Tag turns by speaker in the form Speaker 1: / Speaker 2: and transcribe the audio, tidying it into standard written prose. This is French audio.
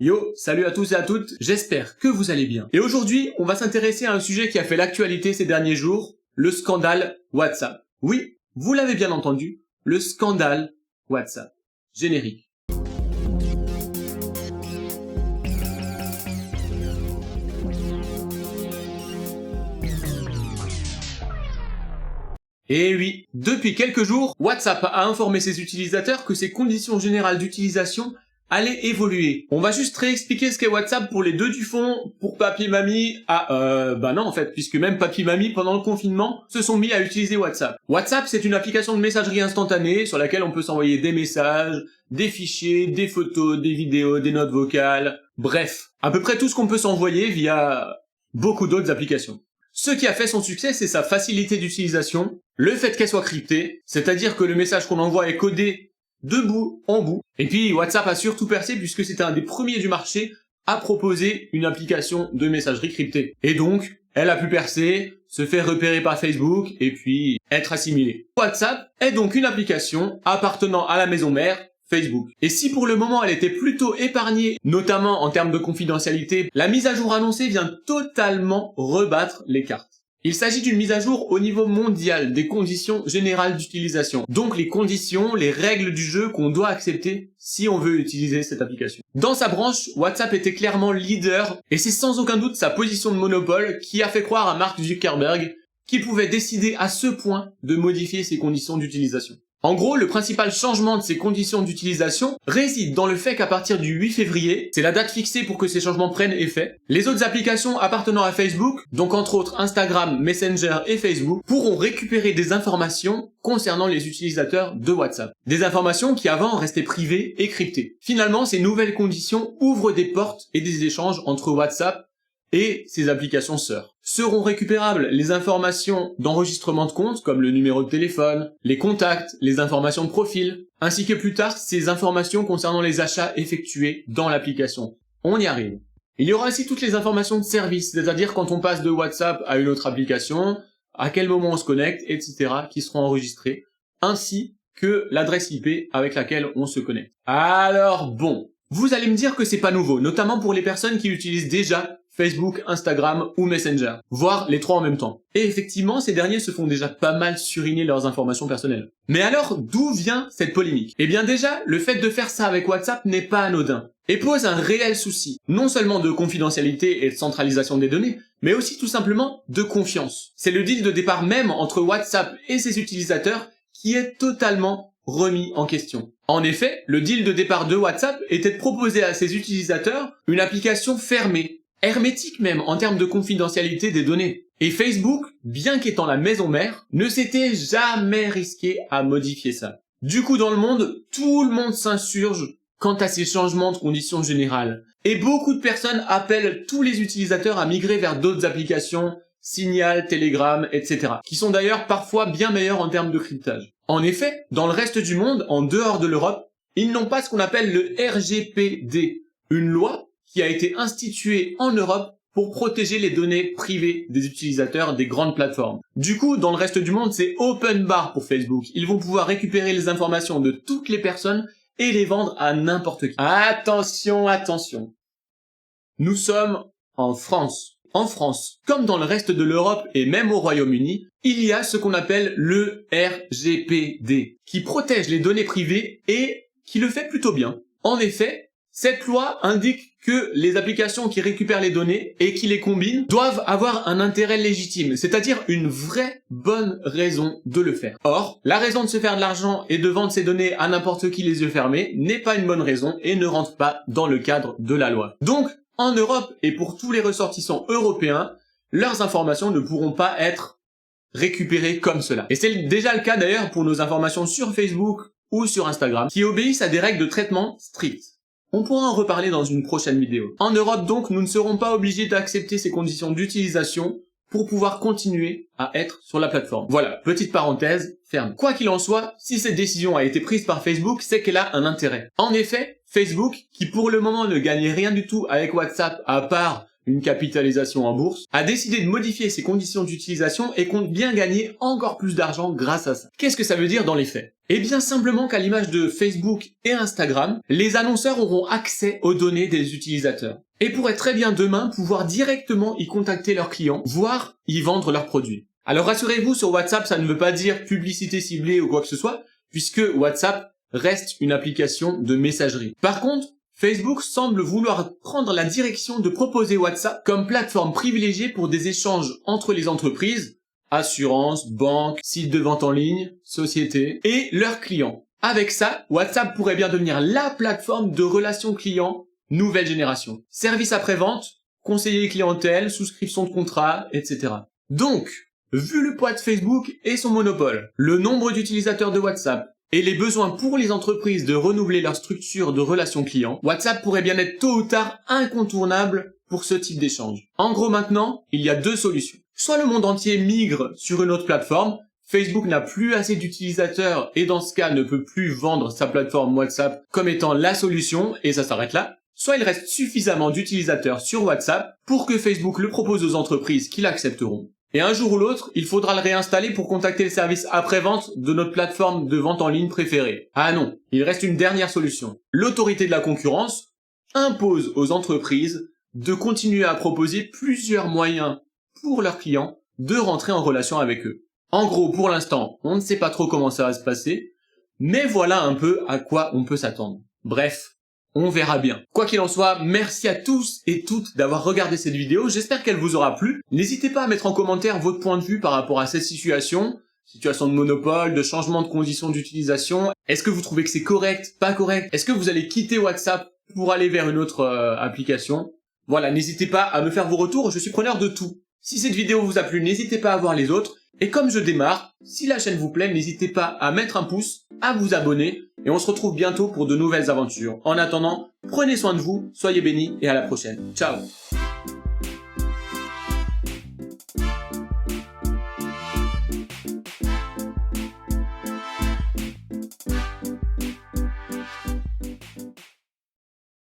Speaker 1: Yo, salut à tous et à toutes, j'espère que vous allez bien. Et aujourd'hui, on va s'intéresser à un sujet qui a fait l'actualité ces derniers jours, le scandale WhatsApp. Oui, vous l'avez bien entendu, le scandale WhatsApp. Générique. Et oui, depuis quelques jours, WhatsApp a informé ses utilisateurs que ses conditions générales d'utilisation allaient évoluer. On va juste réexpliquer ce qu'est WhatsApp pour les deux du fond, pour papy et mamie. Non en fait, puisque même papy et mamie pendant le confinement se sont mis à utiliser WhatsApp. WhatsApp, c'est une application de messagerie instantanée sur laquelle on peut s'envoyer des messages, des fichiers, des photos, des vidéos, des notes vocales, bref, à peu près tout ce qu'on peut s'envoyer via beaucoup d'autres applications. Ce qui a fait son succès, c'est sa facilité d'utilisation, le fait qu'elle soit cryptée, c'est-à-dire que le message qu'on envoie est codé de bout en bout. Et puis WhatsApp a surtout percé puisque c'était un des premiers du marché à proposer une application de messagerie cryptée. Et donc, elle a pu percer, se faire repérer par Facebook et puis être assimilée. WhatsApp est donc une application appartenant à la maison mère, Facebook. Et si pour le moment elle était plutôt épargnée, notamment en termes de confidentialité, la mise à jour annoncée vient totalement rebattre les cartes. Il s'agit d'une mise à jour au niveau mondial des conditions générales d'utilisation. Donc les conditions, les règles du jeu qu'on doit accepter si on veut utiliser cette application. Dans sa branche, WhatsApp était clairement leader et c'est sans aucun doute sa position de monopole qui a fait croire à Mark Zuckerberg qu'il pouvait décider à ce point de modifier ses conditions d'utilisation. En gros, le principal changement de ces conditions d'utilisation réside dans le fait qu'à partir du 8 février, c'est la date fixée pour que ces changements prennent effet, les autres applications appartenant à Facebook, donc entre autres Instagram, Messenger et Facebook, pourront récupérer des informations concernant les utilisateurs de WhatsApp. Des informations qui avant restaient privées et cryptées. Finalement, ces nouvelles conditions ouvrent des portes et des échanges entre WhatsApp et ses applications sœurs. Seront récupérables les informations d'enregistrement de compte, comme le numéro de téléphone, les contacts, les informations de profil, ainsi que plus tard ces informations concernant les achats effectués dans l'application. On y arrive. Il y aura aussi toutes les informations de service, c'est-à-dire quand on passe de WhatsApp à une autre application, à quel moment on se connecte, etc., qui seront enregistrées, ainsi que l'adresse IP avec laquelle on se connecte. Alors bon, vous allez me dire que c'est pas nouveau, notamment pour les personnes qui utilisent déjà Facebook, Instagram ou Messenger, voire les trois en même temps. Et effectivement, ces derniers se font déjà pas mal suriner leurs informations personnelles. Mais alors, d'où vient cette polémique? Eh bien déjà, le fait de faire ça avec WhatsApp n'est pas anodin, et pose un réel souci, non seulement de confidentialité et de centralisation des données, mais aussi tout simplement de confiance. C'est le deal de départ même entre WhatsApp et ses utilisateurs qui est totalement remis en question. En effet, le deal de départ de WhatsApp était de proposer à ses utilisateurs une application fermée, hermétique même en termes de confidentialité des données. Et Facebook, bien qu'étant la maison mère, ne s'était jamais risqué à modifier ça. Du coup, dans le monde, tout le monde s'insurge quant à ces changements de conditions générales. Et beaucoup de personnes appellent tous les utilisateurs à migrer vers d'autres applications, Signal, Telegram, etc., qui sont d'ailleurs parfois bien meilleures en termes de cryptage. En effet, dans le reste du monde, en dehors de l'Europe, ils n'ont pas ce qu'on appelle le RGPD, une loi qui a été instituée en Europe pour protéger les données privées des utilisateurs des grandes plateformes. Du coup, dans le reste du monde, c'est open bar pour Facebook. Ils vont pouvoir récupérer les informations de toutes les personnes et les vendre à n'importe qui. Attention, attention. Nous sommes en France. En France, comme dans le reste de l'Europe et même au Royaume-Uni, il y a ce qu'on appelle le RGPD, qui protège les données privées et qui le fait plutôt bien. En effet, cette loi indique que les applications qui récupèrent les données et qui les combinent doivent avoir un intérêt légitime, c'est-à-dire une vraie bonne raison de le faire. Or, la raison de se faire de l'argent et de vendre ces données à n'importe qui les yeux fermés n'est pas une bonne raison et ne rentre pas dans le cadre de la loi. Donc, en Europe et pour tous les ressortissants européens, leurs informations ne pourront pas être récupérées comme cela. Et c'est déjà le cas d'ailleurs pour nos informations sur Facebook ou sur Instagram, qui obéissent à des règles de traitement strictes. On pourra en reparler dans une prochaine vidéo. En Europe donc, nous ne serons pas obligés d'accepter ces conditions d'utilisation pour pouvoir continuer à être sur la plateforme. Voilà, petite parenthèse, ferme. Quoi qu'il en soit, si cette décision a été prise par Facebook, c'est qu'elle a un intérêt. En effet, Facebook, qui pour le moment ne gagnait rien du tout avec WhatsApp à part une capitalisation en bourse, a décidé de modifier ses conditions d'utilisation et compte bien gagner encore plus d'argent grâce à ça. Qu'est-ce que ça veut dire dans les faits? Eh bien simplement qu'à l'image de Facebook et Instagram, les annonceurs auront accès aux données des utilisateurs. Et pourraient très bien demain pouvoir directement y contacter leurs clients, voire y vendre leurs produits. Alors rassurez-vous, sur WhatsApp, ça ne veut pas dire publicité ciblée ou quoi que ce soit, puisque WhatsApp reste une application de messagerie. Par contre, Facebook semble vouloir prendre la direction de proposer WhatsApp comme plateforme privilégiée pour des échanges entre les entreprises, assurances, banques, sites de vente en ligne, sociétés, et leurs clients. Avec ça, WhatsApp pourrait bien devenir la plateforme de relations clients nouvelle génération. Service après-vente, conseiller clientèle, souscription de contrat, etc. Donc, vu le poids de Facebook et son monopole, le nombre d'utilisateurs de WhatsApp, et les besoins pour les entreprises de renouveler leur structure de relations clients, WhatsApp pourrait bien être tôt ou tard incontournable pour ce type d'échange. En gros maintenant, il y a deux solutions. Soit le monde entier migre sur une autre plateforme, Facebook n'a plus assez d'utilisateurs et dans ce cas ne peut plus vendre sa plateforme WhatsApp comme étant la solution et ça s'arrête là. Soit il reste suffisamment d'utilisateurs sur WhatsApp pour que Facebook le propose aux entreprises qui l'accepteront. Et un jour ou l'autre, il faudra le réinstaller pour contacter le service après-vente de notre plateforme de vente en ligne préférée. Ah non, il reste une dernière solution. L'autorité de la concurrence impose aux entreprises de continuer à proposer plusieurs moyens pour leurs clients de rentrer en relation avec eux. En gros, pour l'instant, on ne sait pas trop comment ça va se passer, mais voilà un peu à quoi on peut s'attendre. Bref, on verra bien. Quoi qu'il en soit, merci à tous et toutes d'avoir regardé cette vidéo, j'espère qu'elle vous aura plu. N'hésitez pas à mettre en commentaire votre point de vue par rapport à cette situation de monopole, de changement de conditions d'utilisation. Est-ce que vous trouvez que c'est correct, pas correct? Est-ce que vous allez quitter WhatsApp pour aller vers une autre application? Voilà, n'hésitez pas à me faire vos retours, je suis preneur de tout. Si cette vidéo vous a plu, n'hésitez pas à voir les autres. Et comme je démarre, si la chaîne vous plaît, n'hésitez pas à mettre un pouce, à vous abonner, et on se retrouve bientôt pour de nouvelles aventures. En attendant, prenez soin de vous, soyez bénis, et à la prochaine. Ciao!